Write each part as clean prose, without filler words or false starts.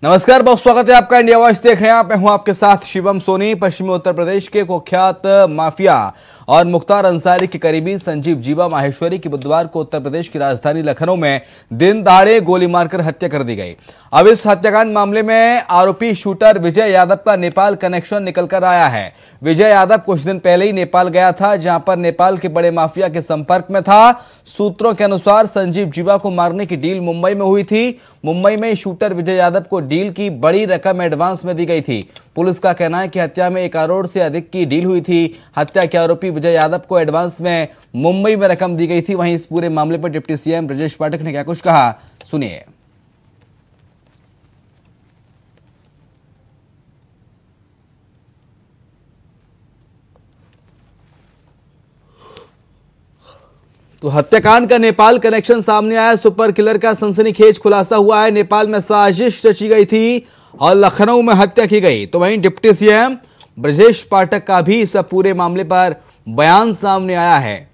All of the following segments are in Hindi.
नमस्कार, बहुत स्वागत है आपका इंडिया वॉइस देख रहे हैं आप। मैं हूं आपके साथ शिवम सोनी। पश्चिमी उत्तर प्रदेश के कुख्यात माफिया और मुख्तार अंसारी के करीबी संजीव जीवा माहेश्वरी की बुधवार को उत्तर प्रदेश की राजधानी लखनऊ में दिन दहाड़े गोली मारकर हत्या कर दी गई। अब इस हत्याकांड मामले में आरोपी शूटर विजय यादव का नेपाल कनेक्शन निकलकर आया है। विजय यादव कुछ दिन पहले ही नेपाल गया था, जहां पर नेपाल के बड़े माफिया के संपर्क में था। सूत्रों के अनुसार संजीव जीवा को मारने की डील मुंबई में हुई थी। मुंबई में शूटर विजय यादव को डील की बड़ी रकम एडवांस में दी गई थी। पुलिस का कहना है कि हत्या में 1 करोड़ से अधिक की डील हुई थी। हत्या के आरोपी विजय यादव को एडवांस में मुंबई में रकम दी गई थी। वहीं इस पूरे मामले पर डिप्टी सीएम ब्रजेश पाठक ने क्या कुछ कहा, सुनिए। तो हत्याकांड का नेपाल कनेक्शन सामने आया। सुपर किलर का सनसनीखेज खुलासा हुआ है। नेपाल में साजिश रची गई थी और लखनऊ में हत्या की गई। तो वहीं डिप्टी सीएम ब्रजेश पाठक का भी इस पूरे मामले पर बयान सामने आया है।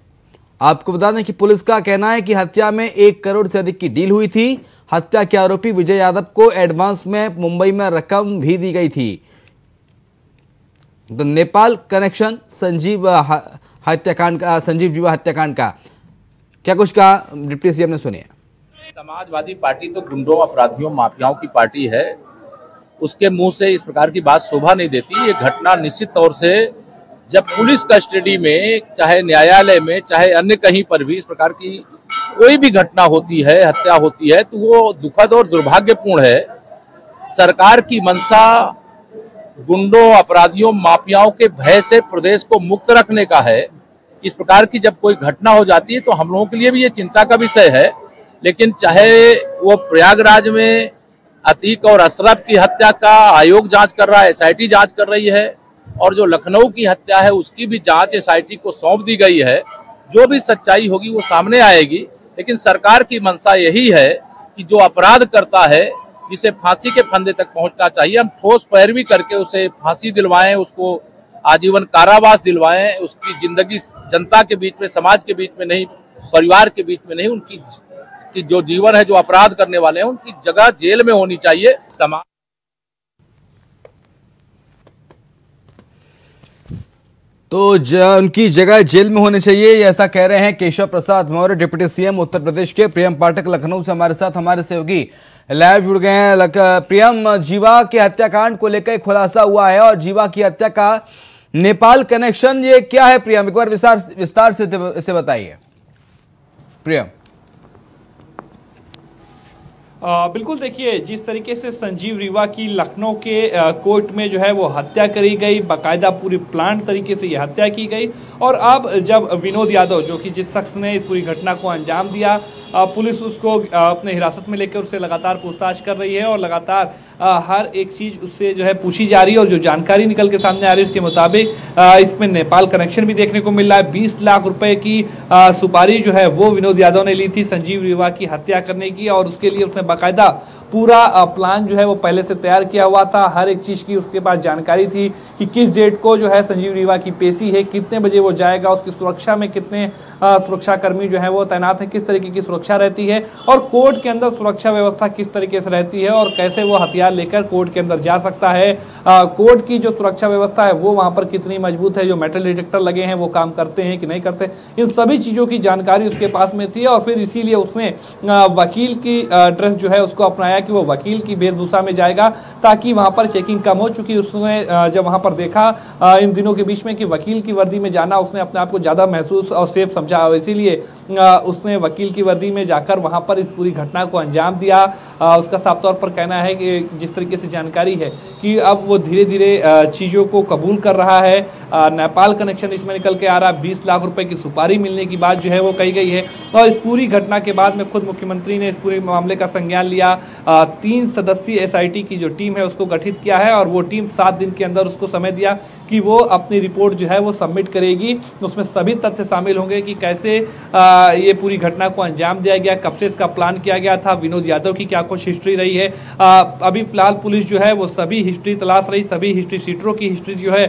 आपको बता दें कि पुलिस का कहना है कि हत्या में 1 करोड़ से अधिक की डील हुई थी। हत्या के आरोपी विजय यादव को एडवांस में मुंबई में रकम भी दी गई थी। तो नेपाल कनेक्शन संजीव जीवा हत्याकांड का क्या कुछ कहा डिप्टी सीएम ने, सुनिए। समाजवादी पार्टी तो गुंडों, अपराधियों, माफियाओं की पार्टी है। उसके मुंह से इस प्रकार की बात शोभा नहीं देती। ये घटना निश्चित तौर से जब पुलिस कस्टडी में, चाहे न्यायालय में, चाहे अन्य कहीं पर भी इस प्रकार की कोई भी घटना होती है, हत्या होती है, तो वो दुखद और दुर्भाग्यपूर्ण है। सरकार की मंशा गुंडों, अपराधियों, माफियाओं के भय से प्रदेश को मुक्त रखने का है। इस प्रकार की जब कोई घटना हो जाती है तो हम लोगों के लिए भी ये चिंता का विषय है। लेकिन चाहे वो प्रयागराज में अतीक और अशरफ की हत्या का आयोग जांच कर रहा है, एसआईटी जांच कर रही है, और जो लखनऊ की हत्या है उसकी भी जांच एसआईटी को सौंप दी गई है। जो भी सच्चाई होगी वो सामने आएगी। लेकिन सरकार की मंशा यही है कि जो अपराध करता है, जिसे फांसी के फंदे तक पहुंचना चाहिए, हम ठोस पैरवी करके उसे फांसी दिलवाएं, उसको आजीवन कारावास दिलवाएं। उसकी जिंदगी जनता के बीच में, समाज के बीच में नहीं, परिवार के बीच में नहीं, उनकी जो जीवन है, जो अपराध करने वाले हैं, उनकी जगह जेल में होनी चाहिए। समाज तो उनकी जगह जेल में होनी चाहिए, ऐसा कह रहे हैं केशव प्रसाद मौर्य, डिप्टी सीएम उत्तर प्रदेश के। प्रियम पाठक लखनऊ से हमारे साथ हमारे सहयोगी लाइव जुड़ गए हैं। प्रियम, जीवा के हत्याकांड को लेकर खुलासा हुआ है और जीवा की हत्या का नेपाल कनेक्शन ये क्या है प्रियम, एक बार विस्तार से इसे बताइए प्रियम। बिल्कुल, देखिए, जिस तरीके से संजीव रीवा की लखनऊ के कोर्ट में जो है वो हत्या करी गई, बाकायदा पूरी प्लान तरीके से ये हत्या की गई। और अब जब विनोद यादव, जो कि जिस शख्स ने इस पूरी घटना को अंजाम दिया, पुलिस उसको अपने हिरासत में लेकर उससे लगातार पूछताछ कर रही है और लगातार हर एक चीज़ उससे जो है पूछी जा रही है। और जो जानकारी निकल के सामने आ रही है उसके मुताबिक इसमें नेपाल कनेक्शन भी देखने को मिल रहा है। 20 लाख रुपए की सुपारी जो है वो विनोद यादव ने ली थी संजीव रीवा की हत्या करने की, और उसके लिए उसने बाकायदा पूरा प्लान जो है वो पहले से तैयार किया हुआ था। हर एक चीज़ की उसके पास जानकारी थी कि किस डेट को जो है संजीव रीवा की पेशी है, कितने बजे वो जाएगा, उसकी सुरक्षा में कितने सुरक्षाकर्मी जो है वो तैनात हैं, किस तरीके की सुरक्षा रहती है, और कोर्ट के अंदर सुरक्षा व्यवस्था किस तरीके से रहती है, और कैसे वो हथियार लेकर कोर्ट के अंदर जा सकता है। कोर्ट की जो सुरक्षा व्यवस्था है वो वहाँ पर कितनी मजबूत है, जो मेटल डिटेक्टर लगे हैं वो काम करते हैं कि नहीं करते, इन सभी चीज़ों की जानकारी उसके पास में थी। और फिर इसीलिए उसने वकील की ड्रेस जो है उसको अपनाया कि वो वकील की वेशभूषा में जाएगा ताकि वहाँ पर चेकिंग कम हो। चुकी उसने जब वहाँ पर देखा इन दिनों के बीच में कि वकील की वर्दी में जाना, उसने अपने आप को ज़्यादा महसूस और सेफ समझा, इसीलिए उसने वकील की वर्दी में जाकर वहां पर इस पूरी घटना को अंजाम दिया। उसका साफ तौर पर कहना है कि जिस तरीके से जानकारी है कि अब वो धीरे धीरे चीज़ों को कबूल कर रहा है। नेपाल कनेक्शन इसमें निकल के आ रहा है। 20 लाख रुपए की सुपारी मिलने की बात जो है वो कही गई है। और इस पूरी घटना के बाद में खुद मुख्यमंत्री ने इस पूरे मामले का संज्ञान लिया। 3 सदस्यीय एसआईटी की जो टीम है उसको गठित किया है और वो टीम 7 दिन के अंदर उसको समय दिया कि वो अपनी रिपोर्ट जो है वो सबमिट करेगी। उसमें सभी तथ्य शामिल होंगे कि कैसे ये पूरी घटना को अंजाम दिया गया, कब से इसका प्लान किया गया था, विनोद यादव की क्या कुछ हिस्ट्री रही है। अभी फिलहाल पुलिस जो है वो सभी हिस्ट्री तलाश रही, सभी हिस्ट्री शीटरों की हिस्ट्री जो है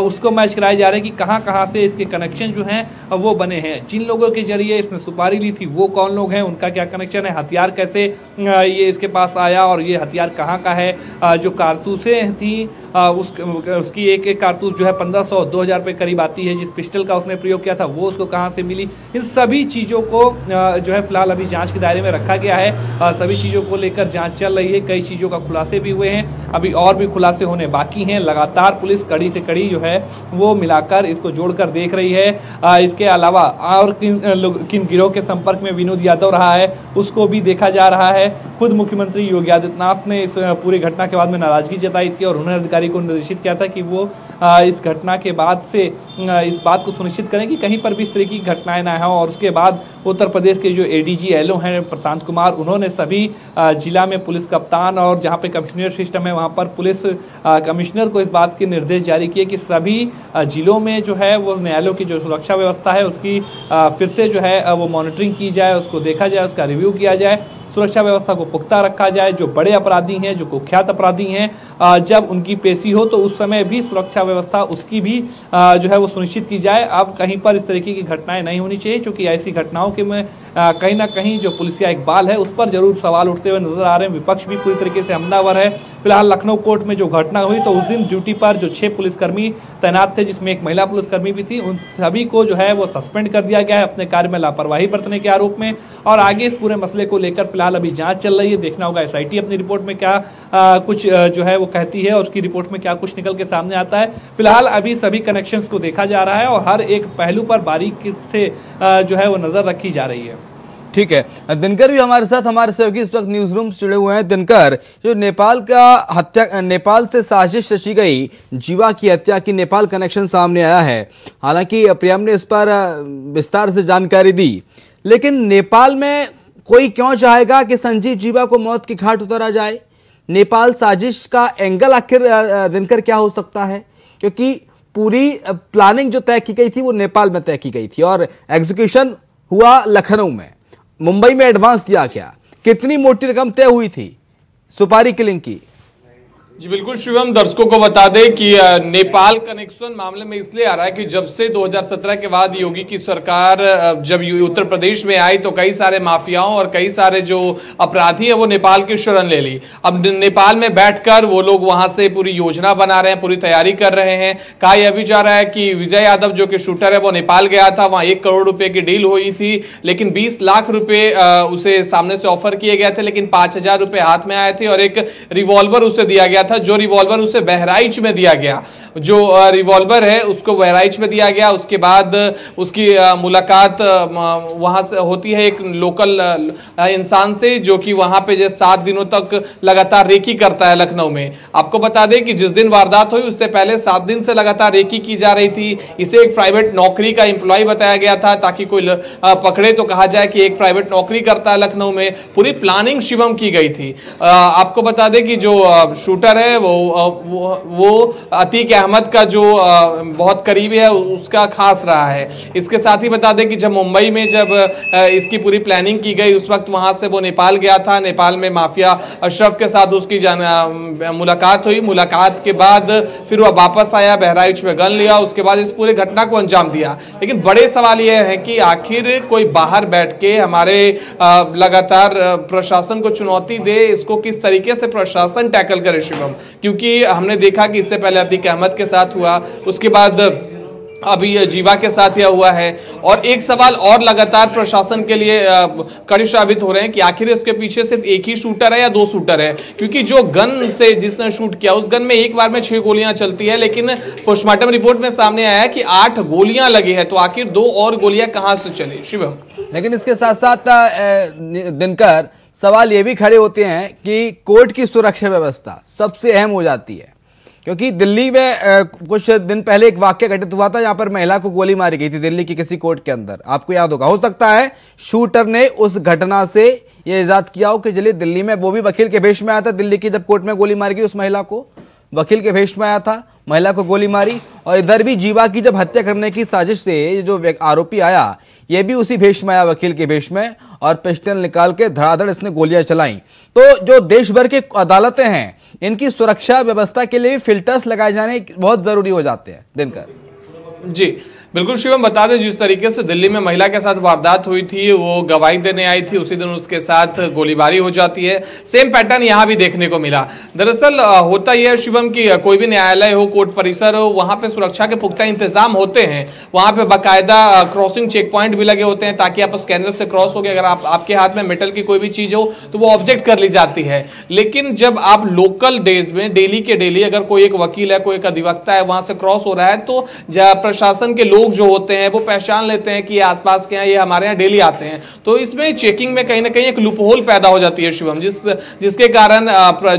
उसको मैच कराए जा रहे हैं कि कहाँ कहाँ से इसके कनेक्शन जो हैं वो बने हैं, जिन लोगों के जरिए इसने सुपारी ली थी वो कौन लोग हैं, उनका क्या कनेक्शन है, हथियार कैसे ये इसके पास आया और ये हथियार कहाँ का है, जो कारतूसें थी उसकी एक कारतूस जो है 1500-2000 रुपये करीब आती है, जिस पिस्टल का उसने प्रयोग किया था वो उसको कहाँ से मिली, इन सभी चीज़ों को जो है फिलहाल अभी जांच के दायरे में रखा गया है। सभी चीज़ों को लेकर जांच चल रही है, कई चीज़ों का खुलासे भी हुए हैं, अभी और भी खुलासे होने बाकी हैं। लगातार पुलिस कड़ी से कड़ी जो है वो मिलाकर इसको जोड़कर देख रही है। इसके अलावा और किन गिरोह के संपर्क में विनोद यादव रहा है उसको भी देखा जा रहा है। खुद मुख्यमंत्री योगी आदित्यनाथ ने इस पूरी घटना के बाद में नाराजगी जताई थी और उन्होंने अधिकारी को निर्देशित किया था कि वो इस घटना के बाद से इस बात को सुनिश्चित करें कि कहीं पर भी इस तरह की घटनाएं ना हो। और उसके बाद उत्तर प्रदेश के जो एडीजी एलओ हैं प्रशांत कुमार, उन्होंने सभी जिला में पुलिस कप्तान और जहां पे कमिश्नर सिस्टम है वहां पर पुलिस कमिश्नर को इस बात के निर्देश जारी किए कि सभी जिलों में जो है वो न्यायालयों की जो सुरक्षा व्यवस्था है उसकी फिर से जो है वो मॉनिटरिंग की जाए, उसको देखा जाए, उसका रिव्यू किया जाए, सुरक्षा व्यवस्था को पुख्ता रखा जाए। जो बड़े अपराधी हैं, जो कुख्यात अपराधी हैं, जब उनकी पेशी हो तो उस समय भी सुरक्षा व्यवस्था उसकी भी जो है वो सुनिश्चित की जाए। अब कहीं पर इस तरीके की घटनाएं नहीं होनी चाहिए, क्योंकि ऐसी घटनाओं के में कहीं ना कहीं जो पुलिसिया इकबाल है उस पर जरूर सवाल उठते हुए नजर आ रहे हैं। विपक्ष भी पूरी तरीके से हमलावर है। फिलहाल लखनऊ कोर्ट में जो घटना हुई तो उस दिन ड्यूटी पर जो 6 पुलिसकर्मी तैनात थे, जिसमें एक महिला पुलिसकर्मी भी थी, उन सभी को जो है वो सस्पेंड कर दिया गया है अपने कार्य में लापरवाही बरतने के आरोप में। और आगे इस पूरे मसले को लेकर फिलहाल अभी जांच चल रही है। देखना होगा एसआईटी अपनी रिपोर्ट में क्या कुछ जो है वो कहती है और उसकी रिपोर्ट में क्या कुछ निकल के सामने आता है। फिलहाल अभी सभी कनेक्शंस को देखा जा रहा है और हर एक पहलू पर बारीकी से जो है वो नजर रखी जा रही है। ठीक है, दिनकर भी हमारे साथ हमारे सहयोगी इस वक्त न्यूज रूम से जुड़े हुए हैं। दिनकर, जो नेपाल से साजिश रची गई जीवा की हत्या की नेपाल कनेक्शन सामने आया है। हालांकि प्रियम ने इस पर विस्तार से जानकारी दी, लेकिन नेपाल में कोई क्यों चाहेगा कि संजीव जीवा को मौत की घाट उतारा जाए? नेपाल साजिश का एंगल आखिर दिनकर क्या हो सकता है? क्योंकि पूरी प्लानिंग जो तय की गई थी वो नेपाल में तय की गई थी और एग्जीक्यूशन हुआ लखनऊ में। मुंबई में एडवांस दिया गया। कितनी मोटी रकम तय हुई थी सुपारी किलिंग की? जी बिल्कुल शिवम, दर्शकों को बता दें कि नेपाल कनेक्शन मामले में इसलिए आ रहा है कि जब से 2017 के बाद योगी की सरकार जब उत्तर प्रदेश में आई तो कई सारे माफियाओं और कई सारे जो अपराधी हैं वो नेपाल की शरण ले ली। अब नेपाल में बैठकर वो लोग वहां से पूरी योजना बना रहे हैं, पूरी तैयारी कर रहे हैं। कहा यह भी जा रहा है कि विजय यादव जो कि शूटर है वो नेपाल गया था, वहां 1 करोड़ रुपए की डील हुई थी, लेकिन 20 लाख रुपए उसे सामने से ऑफर किए गए थे, लेकिन 5000 रुपए हाथ में आए थे और एक रिवॉल्वर उसे दिया गया था, जो रिवॉल्वर उसे बहराइच में दिया गया। जो रिवॉल्वर है उसको बहराइच में दिया गया। उसके बाद उसकी मुलाकात वहां से होती है एक लोकल इंसान से, जो कि वहां पे जो 7 दिनों तक लगातार रेकी करता है लखनऊ में। आपको बता दें कि जिस दिन वारदात हुई उससे पहले 7 दिन से लगातार रेकी की जा रही थी। इसे एक प्राइवेट नौकरी का एम्प्लॉय बताया गया था ताकि कोई पकड़े तो कहा जाए कि एक प्राइवेट नौकरी करता है लखनऊ में। पूरी प्लानिंग शिवम की गई थी। आपको बता दें कि जो शूटर है वो अतीक अहमद का जो बहुत करीबी है उसका खास रहा है। इसके साथ ही बता दें कि जब मुंबई में जब इसकी पूरी प्लानिंग की गई उस वक्त वहां से वो नेपाल गया था। नेपाल में माफिया अशरफ के साथ उसकी मुलाकात हुई। मुलाकात के बाद फिर वह वापस आया, बहराइच में गन लिया, उसके बाद इस पूरे घटना को अंजाम दिया। लेकिन बड़े सवाल यह है कि आखिर कोई बाहर बैठ के हमारे लगातार प्रशासन को चुनौती दे, इसको किस तरीके से प्रशासन टैकल करे शिवम, क्योंकि हमने देखा कि इससे पहले अतीक अहमद के साथ हुआ, उसके बाद अभी जीवा के साथ यह हुआ है। और एक सवाल और लगातार प्रशासन के लिए कड़ी साबित हो रहे हैं कि आखिर इसके पीछे सिर्फ एक ही शूटर है या 2 शूटर है, क्योंकि जो गन से जिसने शूट किया उस गन में एक बार में 6 गोलियां चलती है, लेकिन पोस्टमार्टम रिपोर्ट में सामने आया कि 8 गोलियां लगी है। तो आखिर 2 और गोलियां कहां से चली शिवम? लेकिन इसके साथ साथ दिनकर, सवाल ये भी खड़े होते हैं कि कोर्ट की सुरक्षा व्यवस्था सबसे अहम हो जाती है, क्योंकि दिल्ली में कुछ दिन पहले एक वाक्य घटित हुआ था जहां पर महिला को गोली मारी गई थी दिल्ली की किसी कोर्ट के अंदर। आपको याद होगा, हो सकता है शूटर ने उस घटना से यह इजाद किया हो कि चलिए दिल्ली में वो भी वकील के भेष में आया था, दिल्ली की जब कोर्ट में गोली मारी गई उस महिला को, वकील के भेष में आया था, महिला को गोली मारी, और इधर भी जीवा की जब हत्या करने की साजिश से जो आरोपी आया ये भी उसी भेष में आया, वकील के भेष में, और पिस्टल निकाल के धड़ाधड़ इसने गोलियां चलाई। तो जो देश भर की अदालतें हैं इनकी सुरक्षा व्यवस्था के लिए फिल्टर्स लगाए जाने बहुत जरूरी हो जाते हैं। दिनकर जी बिल्कुल शिवम, बता दें जिस तरीके से दिल्ली में महिला के साथ वारदात हुई थी, वो गवाही देने आई थी, उसी दिन उसके साथ गोलीबारी हो जाती है। सेम पैटर्न यहाँ भी देखने को मिला। दरअसल होता यह है शिवम कि कोई भी न्यायालय हो, कोर्ट परिसर हो, वहाँ पे सुरक्षा के पुख्ता इंतजाम होते हैं। वहाँ पे बाकायदा क्रॉसिंग चेक पॉइंट भी लगे होते हैं ताकि आप स्कैनर से क्रॉस हो गए, अगर आपके हाथ में मेटल की कोई भी चीज हो तो वो ऑब्जेक्ट कर ली जाती है। लेकिन जब आप लोकल डेज में डेली के डेली अगर कोई एक वकील है, कोई एक अधिवक्ता है, वहां से क्रॉस हो रहा है, तो प्रशासन के लोग जो होते हैं वो पहचान लेते हैं कि ये आसपास के हैं, ये हमारे यहाँ डेली आते हैं। तो इसमें चेकिंग में कहीं ना कहीं एक लूप होल पैदा हो जाती है शिवम, जिसके कारण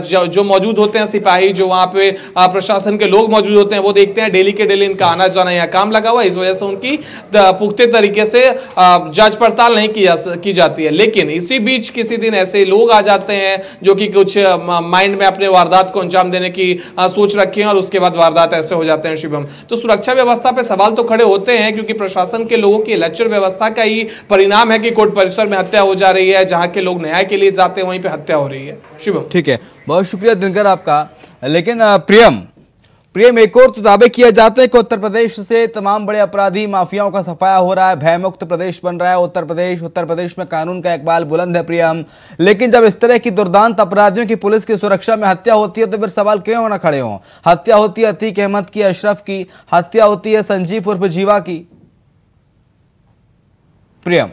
जो मौजूद होते हैं सिपाही, जो वहां पे प्रशासन के लोग मौजूद होते हैं, वो देखते हैं डेली के डेली इनका आना जाना यहाँ काम लगा हुआ है, इस वजह से उनकी पुख्ते तरीके से जांच पड़ताल नहीं की जाती है। लेकिन इसी बीच किसी दिन ऐसे लोग आ जाते हैं जो कि कुछ माइंड में अपने वारदात को अंजाम देने की सोच रखे हैं, और उसके बाद वारदात ऐसे हो जाते हैं शिवम। तो सुरक्षा व्यवस्था पे सवाल तो खड़े होते हैं, क्योंकि प्रशासन के लोगों की लेक्चर व्यवस्था का ही परिणाम है कि कोर्ट परिसर में हत्या हो जा रही है, जहां के लोग न्याय के लिए जाते हैं वहीं पे हत्या हो रही है। शिवम ठीक है, बहुत शुक्रिया दिनकर आपका। लेकिन प्रियम एक और तो दावे किए जाते हैं कि उत्तर प्रदेश से तमाम बड़े अपराधी माफियाओं का सफाया हो रहा है, भयमुक्त प्रदेश बन रहा है उत्तर प्रदेश में कानून का इकबाल बुलंद है प्रियम। लेकिन जब इस तरह की दुर्दांत अपराधियों की पुलिस की सुरक्षा में हत्या होती है तो फिर सवाल क्यों ना खड़े हों। हत्या होती है अतीक अहमद की, अशरफ की, हत्या होती है संजीव उर्फ जीवा की। प्रियम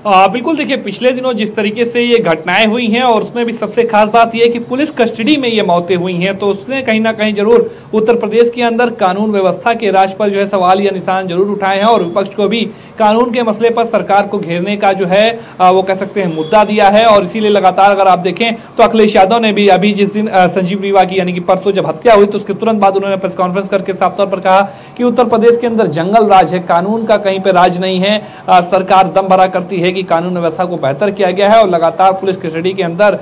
बिल्कुल देखिए, पिछले दिनों जिस तरीके से ये घटनाएं हुई हैं और उसमें भी सबसे खास बात यह है कि पुलिस कस्टडी में ये मौतें हुई हैं, तो उसने कहीं ना कहीं जरूर उत्तर प्रदेश के अंदर कानून व्यवस्था के राज पर जो है सवाल या निशान जरूर उठाए हैं, और विपक्ष को भी कानून के मसले पर सरकार को घेरने का जो है वो कह सकते हैं मुद्दा दिया है। और इसीलिए लगातार अगर आप देखें तो अखिलेश यादव ने भी अभी जिस दिन संजीव रीवा की यानी कि परसों जब हत्या हुई तो उसके तुरंत बाद उन्होंने प्रेस कॉन्फ्रेंस करके साफ तौर पर कहा कि उत्तर प्रदेश के अंदर जंगल राज है, कानून का कहीं पे राज नहीं है। सरकार दम भरा करती है कि कानून व्यवस्था को बेहतर किया गया है, और लगातार पुलिस कस्टडी के अंदर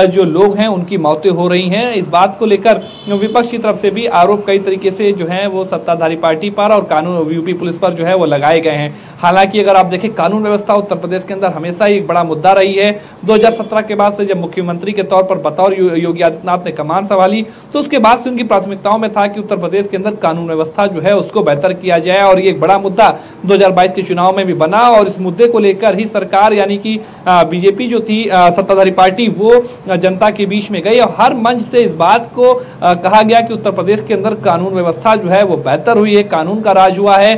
जो लोग हैं उनकी मौतें हो रही हैं। इस बात को लेकर विपक्ष की तरफ से भी आरोप कई तरीके से जो है वो सत्ताधारी पार्टी पर और कानून यूपी पुलिस पर जो है वो लगाए गए हैं। हालांकि अगर आप देखें कानून व्यवस्था उत्तर प्रदेश के अंदर हमेशा ही एक बड़ा मुद्दा रही है। 2017 के बाद से जब मुख्यमंत्री के तौर पर बतौर योगी आदित्यनाथ ने कमान संभाली तो उसके बाद से उनकी प्राथमिकताओं में था कि उत्तर प्रदेश के अंदर कानून व्यवस्था जो है उसको बेहतर किया जाए, और ये एक बड़ा मुद्दा 2022 के चुनाव में भी बना। और इस मुद्दे को लेकर ही सरकार यानी कि बीजेपी जो थी सत्ताधारी पार्टी वो जनता के बीच में गई, और हर मंच से इस बात को कहा गया कि उत्तर प्रदेश के अंदर कानून व्यवस्था जो है वो बेहतर हुई है, कानून का राज हुआ है।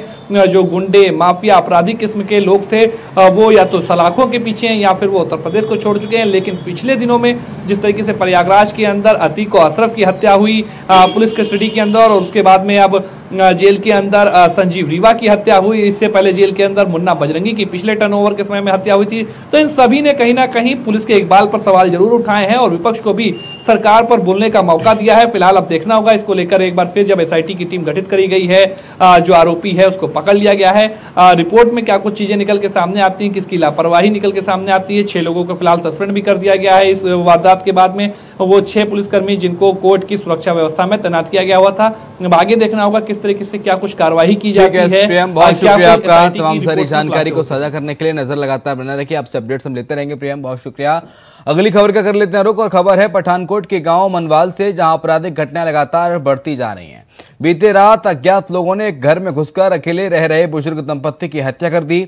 जो गुंडे माफिया अपराधी किस्म के लोग थे वो या तो सलाखों के पीछे हैं या फिर वो उत्तर प्रदेश को छोड़ चुके हैं। लेकिन पिछले दिनों में जिस तरीके से प्रयागराज के अंदर अतीक और अशरफ की हत्या हुई पुलिस कस्टडी के अंदर, और उसके बाद में अब जेल के अंदर संजीव रीवा की हत्या हुई, इससे पहले जेल के अंदर मुन्ना बजरंगी की पिछले टर्नओवर के समय में हत्या हुई थी, तो इन सभी ने कहीं ना कहीं पुलिस के इकबाल पर सवाल जरूर उठाए हैं और विपक्ष को भी सरकार पर बोलने का मौका दिया है। फिलहाल अब देखना होगा इसको लेकर एक बार फिर जब एसआईटी की टीम गठित करी गई है, जो आरोपी है उसको पकड़ लिया गया है, रिपोर्ट में क्या कुछ चीजें निकल के सामने आती हैं, किसकी लापरवाही निकल के सामने आती है। 6 लोगों को फिलहाल सस्पेंड भी कर दिया गया है इस वारदात के बाद में, वो 6 पुलिसकर्मी जिनको कोर्ट की सुरक्षा व्यवस्था में तैनात किया गया हुआ था। अब आगे देखना होगा किस तरीके से क्या कुछ कार्रवाई की जाती है। प्रियम बहुत शुक्रिया आपका तमाम सारी जानकारी को साझा करने के लिए। नजर लगातार बना रखिए, आपसे अपडेट्स हम लेते रहेंगे। प्रियम बहुत शुक्रिया। अगली खबर का कर लेते हैं रुख, और खबर है पठानकोट के गांव मनवाल से, जहां आपराधिक घटनाएं लगातार बढ़ती जा रही हैं। बीते रात अज्ञात लोगों ने एक घर में घुसकर अकेले रह रहे बुजुर्ग दंपत्ति की हत्या कर दी।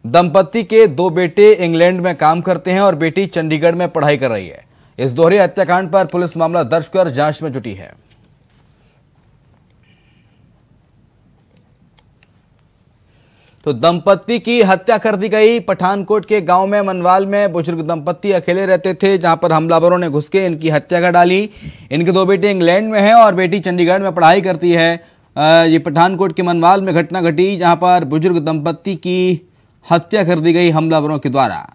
दंपत्ति के 2 बेटे इंग्लैंड में काम करते हैं और बेटी चंडीगढ़ में पढ़ाई कर रही है। इस दोहरे हत्याकांड पर पुलिस मामला दर्ज कर जांच में जुटी है। तो दंपत्ति की हत्या कर दी गई। पठानकोट के गांव में मनवाल में बुजुर्ग दंपत्ति अकेले रहते थे, जहां पर हमलावरों ने घुस के इनकी हत्या कर डाली। इनके 2 बेटे इंग्लैंड में हैं और बेटी चंडीगढ़ में पढ़ाई करती है। ये पठानकोट के मनवाल में घटना घटी, जहां पर बुजुर्ग दंपत्ति की हत्या कर दी गई हमलावरों के द्वारा।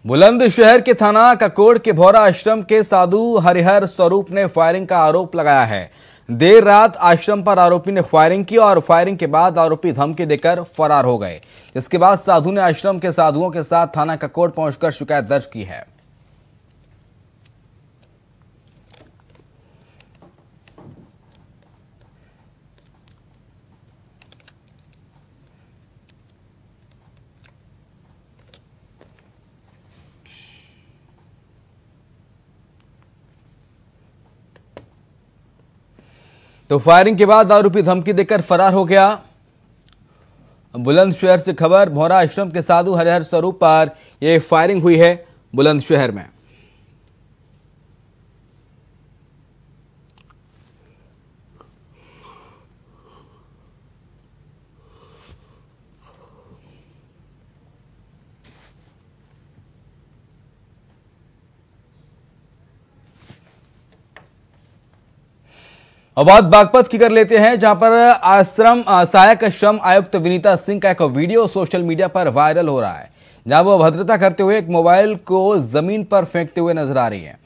बुलंदशहर के थाना ककोड़ के भौरा आश्रम के साधु हरिहर स्वरूप ने फायरिंग का आरोप लगाया है। देर रात आश्रम पर आरोपी ने फायरिंग की और फायरिंग के बाद आरोपी धमकी देकर फरार हो गए। इसके बाद साधु ने आश्रम के साधुओं के साथ थाना ककोट पहुंचकर शिकायत दर्ज की है। तो फायरिंग के बाद आरोपी धमकी देकर फरार हो गया। बुलंदशहर से खबर, भौरा आश्रम के साधु हरिहर स्वरूप पर यह फायरिंग हुई है बुलंदशहर में। और बात बागपत की कर लेते हैं, जहां पर आश्रम सहायक श्रम आयुक्त विनीता सिंह का एक वीडियो सोशल मीडिया पर वायरल हो रहा है, जहां वो अभद्रता करते हुए एक मोबाइल को जमीन पर फेंकते हुए नजर आ रही है।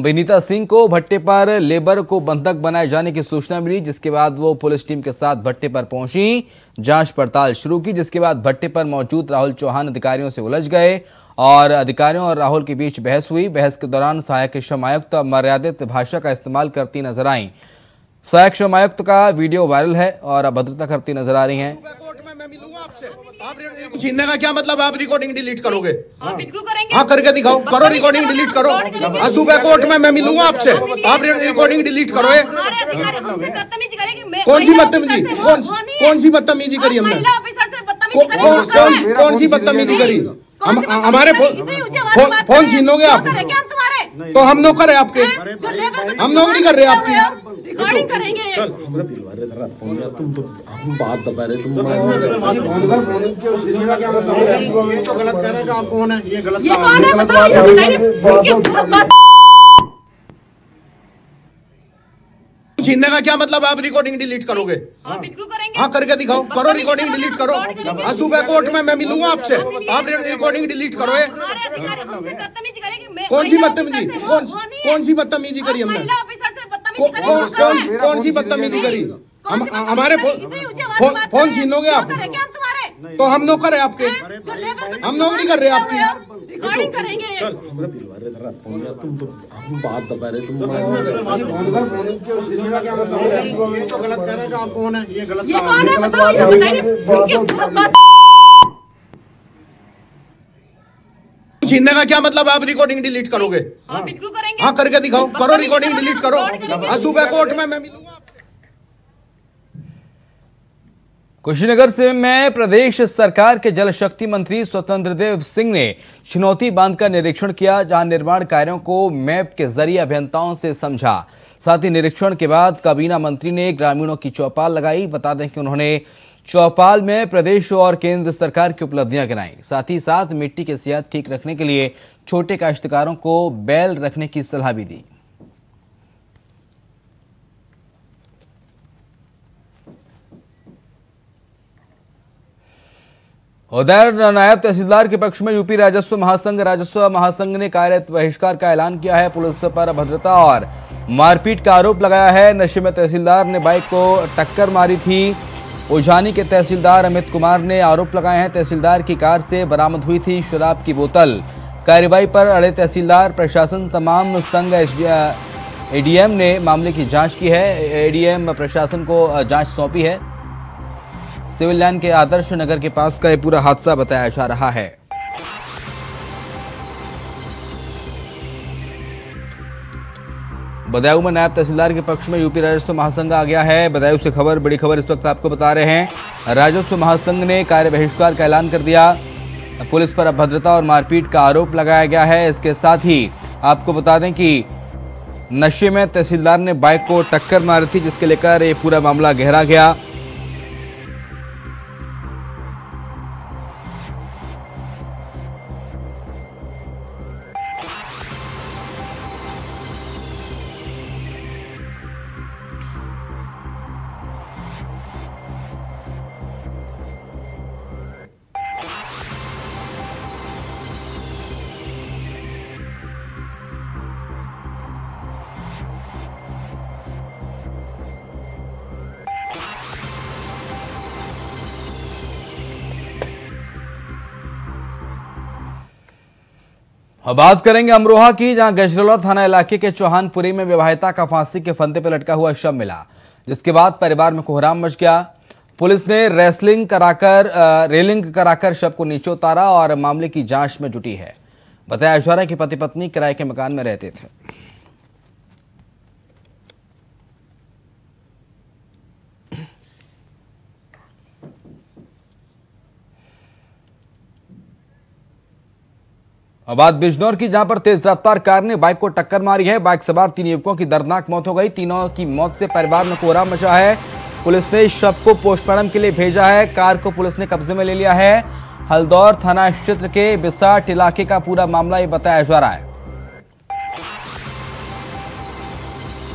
विनीता सिंह को भट्टे पर लेबर को बंधक बनाए जाने की सूचना मिली, जिसके बाद वो पुलिस टीम के साथ भट्टे पर पहुंची, जांच पड़ताल शुरू की, जिसके बाद भट्टे पर मौजूद राहुल चौहान अधिकारियों से उलझ गए और अधिकारियों और राहुल के बीच बहस हुई। बहस के दौरान सहायक श्रम आयुक्त मर्यादित भाषा का इस्तेमाल करती नजर आई। सहायक श्रम आयुक्त का वीडियो वायरल है और अभद्रता करती नजर आ रही हैं। कोर्ट में मैं मिलूंगा आपसे। आप छीनने का क्या मतलब? आप रिकॉर्डिंग डिलीट करोगे? हाँ, बिल्कुल करेंगे। हाँ, करके दिखाओ। करो रिकॉर्डिंग डिलीट करो। सुबह कोर्ट में मैं मिलूंगा आपसे। आप रिकॉर्डिंग डिलीट करोगे? कौन सी बदतमीजी? कौन सी बदतमीजी करी हमने? कौन सी बदतमीजी करी? हमारे फोन छीनोगे आप? तो हम नौकर है आपके? हम नौकरी कर रहे हैं आपकी? रिकॉर्डिंग करेंगे। तुम तो बात दबा रहे, तुम तो गलत कह रहे हो। आप कौन है? ये गलत है, बताइए। छीनने का क्या मतलब? आप रिकॉर्डिंग डिलीट करोगे? हाँ, बिल्कुल करेंगे। हाँ, करके दिखाओ। करो रिकॉर्डिंग डिलीट करो। हाँ, सुबह कोर्ट में मैं मिलूंगा आपसे। आप रिकॉर्डिंग डिलीट करोगे? कौन सी बदतमीजी? कौन सी बदतमीजी करी हमने? कौन सी बदतमीजी करी? हमारे फोन छीनोगे आप? तो हम नौकर है आपके? हम नौकरी कर रहे हैं आपकी? रिकॉर्डिंग करेंगे। तुम तो बात दबा रहे, तुम तो गलत कह रहे हो। आप कौन है? ये गलत है, बताइए। छीनने का क्या मतलब? आप रिकॉर्डिंग डिलीट करोगे? हाँ, बिल्कुल करेंगे। हाँ, करके दिखाओ। करो रिकॉर्डिंग डिलीट करो। हाँ, सुबह कोर्ट में मैं मिलूंगा। कुशीनगर से में प्रदेश सरकार के जल शक्ति मंत्री स्वतंत्र देव सिंह ने चिनौती बांध का निरीक्षण किया, जहां निर्माण कार्यों को मैप के जरिए अभियंताओं से समझा। साथ ही निरीक्षण के बाद काबीना मंत्री ने ग्रामीणों की चौपाल लगाई। बता दें कि उन्होंने चौपाल में प्रदेश और केंद्र सरकार की उपलब्धियां गिनाई। साथ ही साथ मिट्टी की सेहत ठीक रखने के लिए छोटे काश्तकारों को बैल रखने की सलाह भी दी। उधर नायब तहसीलदार के पक्ष में यूपी राजस्व महासंघ ने कार्यरत बहिष्कार का ऐलान किया है। पुलिस पर अभद्रता और मारपीट का आरोप लगाया है। नशे में तहसीलदार ने बाइक को टक्कर मारी थी। उजानी के तहसीलदार अमित कुमार ने आरोप लगाए हैं। तहसीलदार की कार से बरामद हुई थी शराब की बोतल। कार्रवाई पर अड़े तहसीलदार प्रशासन तमाम संघ एडीएम ने मामले की जांच की है। एडीएम प्रशासन को जांच सौंपी है। सिविल लाइन के आदर्श नगर के पास का यह पूरा हादसा बताया जा रहा है। बदायूं में नायब तहसीलदार के पक्ष में यूपी राजस्व महासंघ आ गया है। बदायूं से खबर, बड़ी खबर इस वक्त आपको बता रहे हैं। राजस्व महासंघ ने कार्य बहिष्कार का ऐलान कर दिया। पुलिस पर अभद्रता और मारपीट का आरोप लगाया गया है। इसके साथ ही आपको बता दें कि नशे में तहसीलदार ने बाइक को टक्कर मारी थी, जिसके लेकर ये पूरा मामला गहरा गया। अब बात करेंगे अमरोहा की, जहां गजरौला थाना इलाके के चौहानपुरी में विवाहिता का फांसी के फंदे पर लटका हुआ शव मिला, जिसके बाद परिवार में कोहराम मच गया। पुलिस ने रेलिंग कराकर शव को नीचे उतारा और मामले की जांच में जुटी है। बताया जा रहा है कि पति पत्नी किराए के मकान में रहते थे। अब बात बिजनौर की, जहां पर तेज रफ्तार कार ने बाइक को टक्कर मारी है। बाइक सवार 3 युवकों की दर्दनाक मौत हो गई। तीनों की मौत से परिवार में कोहराम मचा है। पुलिस ने शव को पोस्टमार्टम के लिए भेजा है। कार को पुलिस ने कब्जे में ले लिया है। हल्दौर थाना क्षेत्र के बिसाट इलाके का पूरा मामला ये बताया जा रहा है।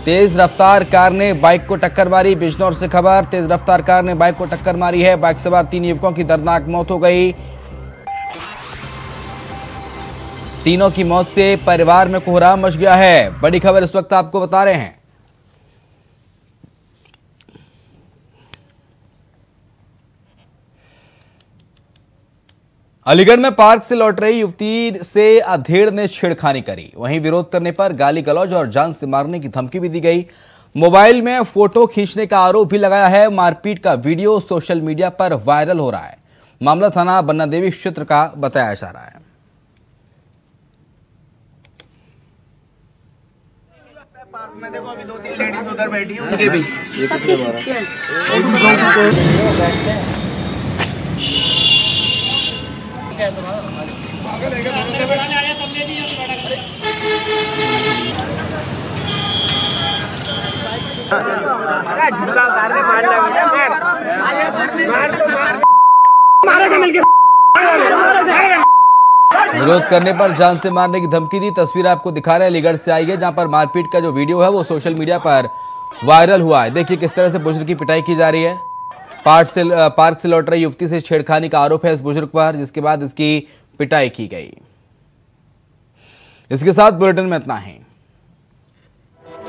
तेज रफ्तार कार ने बाइक को टक्कर मारी। बिजनौर से खबर, तेज रफ्तार कार ने बाइक को टक्कर मारी है। बाइक सवार 3 युवकों की दर्दनाक मौत हो गई। तीनों की मौत से परिवार में कोहराम मच गया है। बड़ी खबर इस वक्त आपको बता रहे हैं। अलीगढ़ में पार्क से लौट रही युवती से अधेड़ ने छेड़खानी करी। वहीं विरोध करने पर गाली गलौज और जान से मारने की धमकी भी दी गई। मोबाइल में फोटो खींचने का आरोप भी लगाया है। मारपीट का वीडियो सोशल मीडिया पर वायरल हो रहा है। मामला थाना बन्ना देवी क्षेत्र का बताया जा रहा है। पार्क में देखो अभी 2-3 लेडीज उधर बैठी हैं, उनके भी ये किसने मारा? विरोध करने पर जान से मारने की धमकी दी। तस्वीर आपको दिखा रहे हैं, अलीगढ़ से आई है, जहां पर मारपीट का जो वीडियो है वो सोशल मीडिया पर वायरल हुआ है। देखिए किस तरह से बुजुर्ग की पिटाई की जा रही है। पार्क से लौट रही युवती से छेड़खानी का आरोप है इस बुजुर्ग पर, जिसके बाद इसकी पिटाई की गई। इसके साथ बुलेटिन में इतना ही।